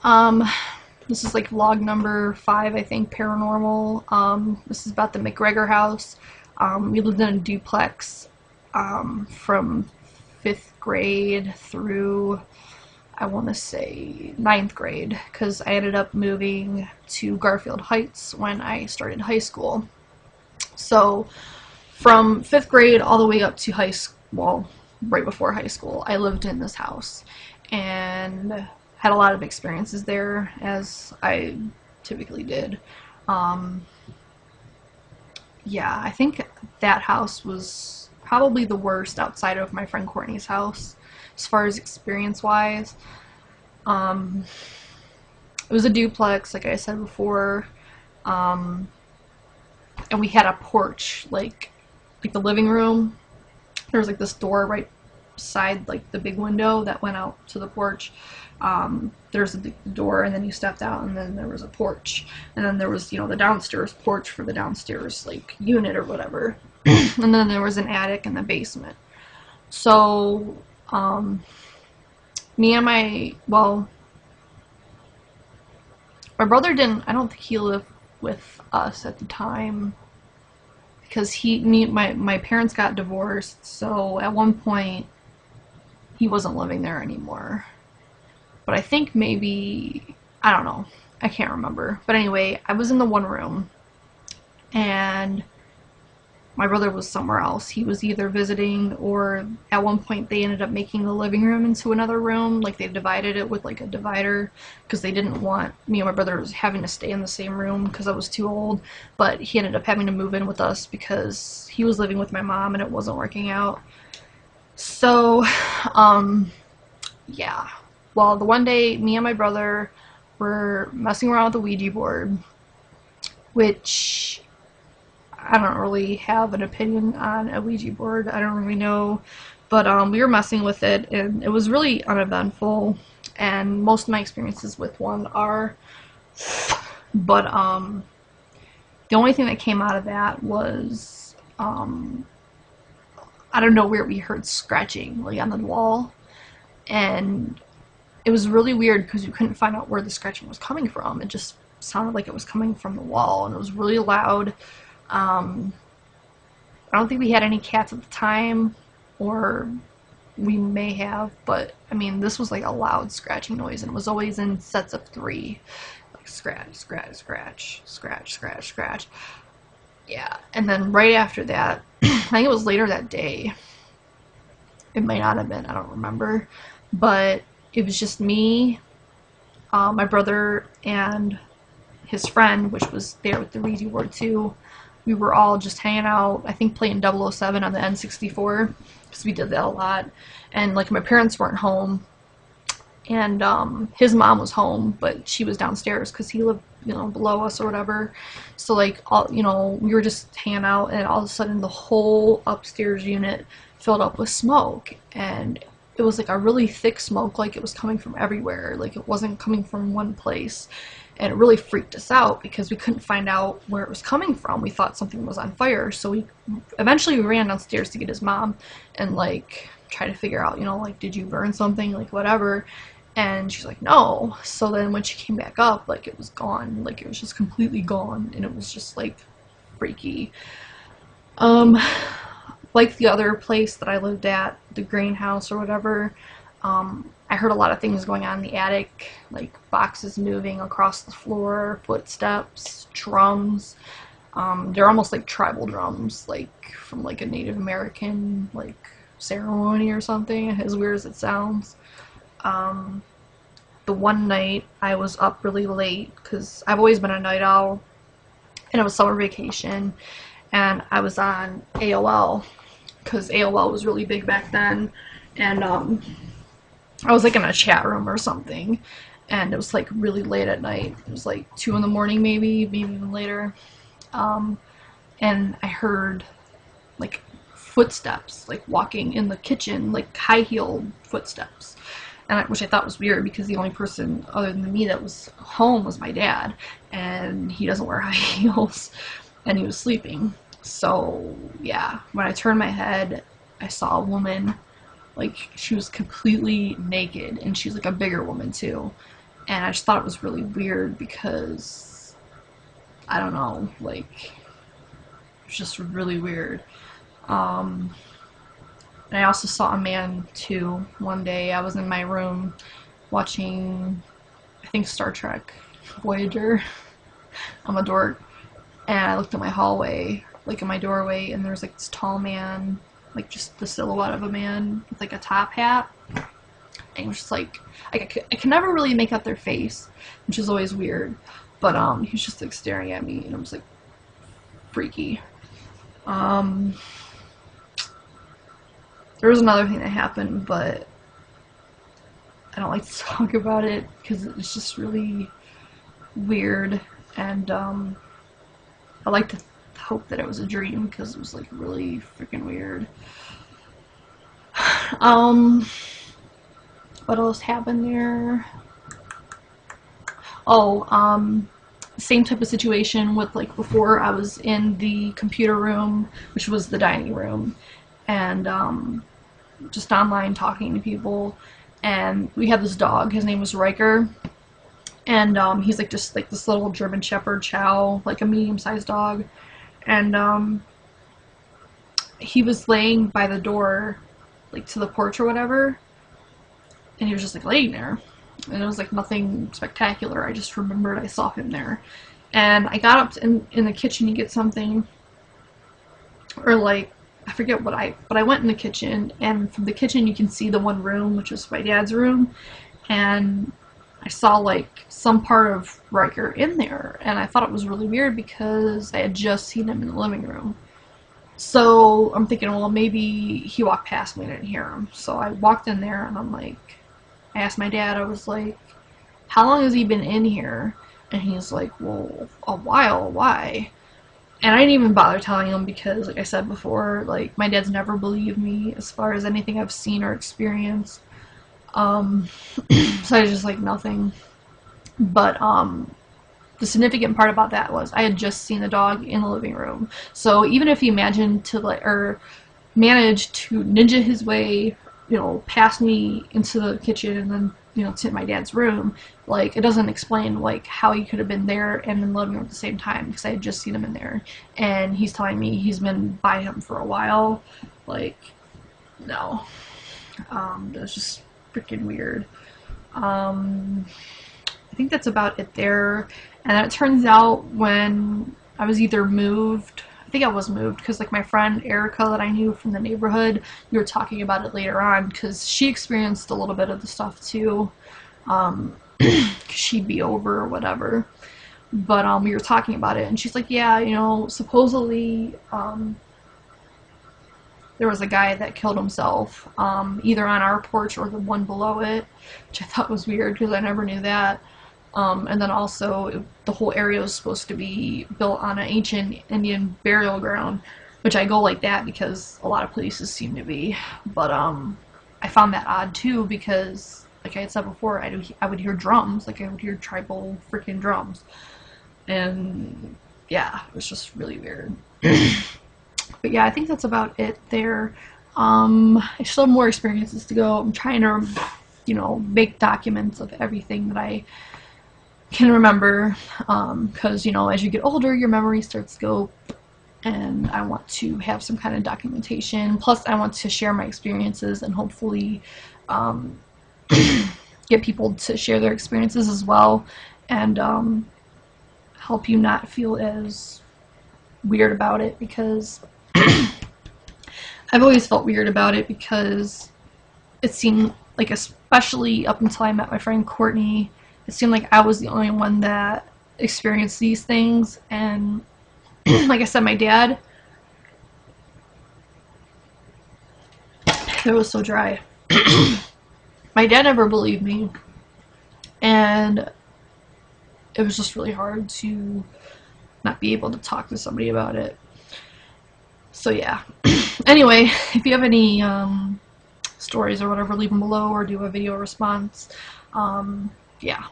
Um, this is like vlog number 5, I think, paranormal. This is about the Gregor house. We lived in a duplex from 5th grade through, I want to say, 9th grade, because I ended up moving to Garfield Heights when I started high school. So from 5th grade all the way up to high school, well, right before high school, I lived in this house and had a lot of experiences there, as I typically did. Yeah, I think that house was probably the worst outside of my friend Courtney's house as far as experience-wise. It was a duplex, like I said before, and we had a porch, like the living room. There was like this door right beside like the big window that went out to the porch. There's the door, and then you stepped out, and then there was a porch, and then there was, the downstairs porch for the downstairs like unit or whatever, and then there was an attic in the basement. So me and my brother didn't, I don't think he lived with us at the time, because my parents got divorced, so at one point he wasn't living there anymore. But I think maybe, I don't know, I can't remember. But anyway, I was in the one room, and my brother was somewhere else. He was either visiting, or at one point they ended up making the living room into another room. Like, they divided it with like a divider, because they didn't want me and my brother having to stay in the same room because I was too old. But he ended up having to move in with us because he was living with my mom and it wasn't working out. So, yeah. Well, the one day, me and my brother were messing around with the Ouija board, which I don't really have an opinion on a Ouija board. I don't really know. But we were messing with it, and it was really uneventful. And most of my experiences with one are. But the only thing that came out of that was, out of nowhere, we heard scratching, like, on the wall. And it was really weird because you couldn't find out where the scratching was coming from. It just sounded like it was coming from the wall, and it was really loud. I don't think we had any cats at the time, or we may have, but I mean, this was like a loud scratching noise, and it was always in sets of 3. Like scratch, scratch, scratch, scratch, scratch, scratch. Yeah, and then right after that, I think it was later that day. It might not have been, I don't remember, but it was just me, my brother, and his friend, which was there with the Ouija board too. We were all just hanging out, I think playing 007 on the N64, because we did that a lot. And like, my parents weren't home, and his mom was home, but she was downstairs because he lived, below us or whatever. So like, we were just hanging out, and all of a sudden the whole upstairs unit filled up with smoke, and it was like a really thick smoke, like it was coming from everywhere, like it wasn't coming from one place. And it really freaked us out because we couldn't find out where it was coming from. We thought something was on fire, so we eventually ran downstairs to get his mom and like try to figure out, like, did you burn something, like whatever. And she's like, no. So then when she came back up, like, it was gone, like it was just completely gone, and it was just like freaky. Like the other place that I lived at, the greenhouse or whatever, I heard a lot of things going on in the attic, like boxes moving across the floor, footsteps, drums. They're almost like tribal drums, like from like a Native American like ceremony or something, as weird as it sounds. The one night I was up really late, because I've always been a night owl, and it was summer vacation, and I was on AOL, because AOL was really big back then, and I was like in a chat room or something, and it was like really late at night. It was like 2 in the morning, maybe even later. And I heard like footsteps, like walking in the kitchen, like high-heeled footsteps, and which I thought was weird because the only person other than me that was home was my dad, and he doesn't wear high heels, and he was sleeping. So yeah, when I turned my head, I saw a woman. Like, she was completely naked, and she's like a bigger woman too, and I just thought it was really weird because, I don't know, like, it's just really weird. And I also saw a man too one day. I was in my room watching, I think, Star Trek Voyager. I'm a dork. And I looked at my hallway, like in my doorway, and there was like this tall man, like just the silhouette of a man with like a top hat. And it was just like, I can never really make out their face, which is always weird. But he was just like staring at me, and it was like freaky. There was another thing that happened, but I don't like to talk about it because it's just really weird, and I like to hope that it was a dream because it was like really freaking weird. What else happened there? Oh, same type of situation with, like, before I was in the computer room, which was the dining room, and just online talking to people, and we had this dog. His name was Riker, and he's like just like this little German Shepherd Chow, like a medium-sized dog, and he was laying by the door, like to the porch or whatever, and he was just like laying there, and it was like nothing spectacular. I just remembered I saw him there, and I got up in the kitchen to get something, or like, I forget what but I went in the kitchen, and from the kitchen you can see the one room, which is my dad's room, and I saw like some part of Riker in there, and I thought it was really weird because I had just seen him in the living room. So I'm thinking, well, maybe he walked past me and I didn't hear him. So I walked in there, and I asked my dad, I was like, how long has he been in here? And he's like, well, a while, why? And I didn't even bother telling him because, like I said before, like, my dad's never believed me as far as anything I've seen or experienced. So I was just like, nothing. But the significant part about that was I had just seen the dog in the living room. So even if he managed to ninja his way, you know, past me into the kitchen and then, you know, to my dad's room, like, it doesn't explain like how he could have been there and in the living room at the same time, because I had just seen him in there, and he's telling me he's been by him for a while. Like, no. It was just freaking weird. I think that's about it there. And it turns out when I was either moved, I think I was moved, because like my friend Erica that I knew from the neighborhood, we were talking about it later on, because she experienced a little bit of the stuff too. She'd be over or whatever. But we were talking about it, and she's like, yeah, you know, supposedly there was a guy that killed himself, either on our porch or the one below it, which I thought was weird because I never knew that. And then also, the whole area was supposed to be built on an ancient Indian burial ground, which I go like that because a lot of places seem to be. But I found that odd too because, like I had said before, I would hear drums, like I would hear tribal freaking drums. And yeah, it was just really weird. But yeah, I think that's about it there. I still have more experiences to go. I'm trying to, you know, make documents of everything that I can remember, because, you know, as you get older, your memory starts to go, and I want to have some kind of documentation. Plus, I want to share my experiences and hopefully get people to share their experiences as well, and help you not feel as weird about it, because I've always felt weird about it, because it seemed like, especially up until I met my friend Courtney, it seemed like I was the only one that experienced these things. And like I said, my dad, it was so dry. My dad never believed me, and it was just really hard to not be able to talk to somebody about it. So yeah. Anyway, if you have any stories or whatever, leave them below or do a video response. Yeah.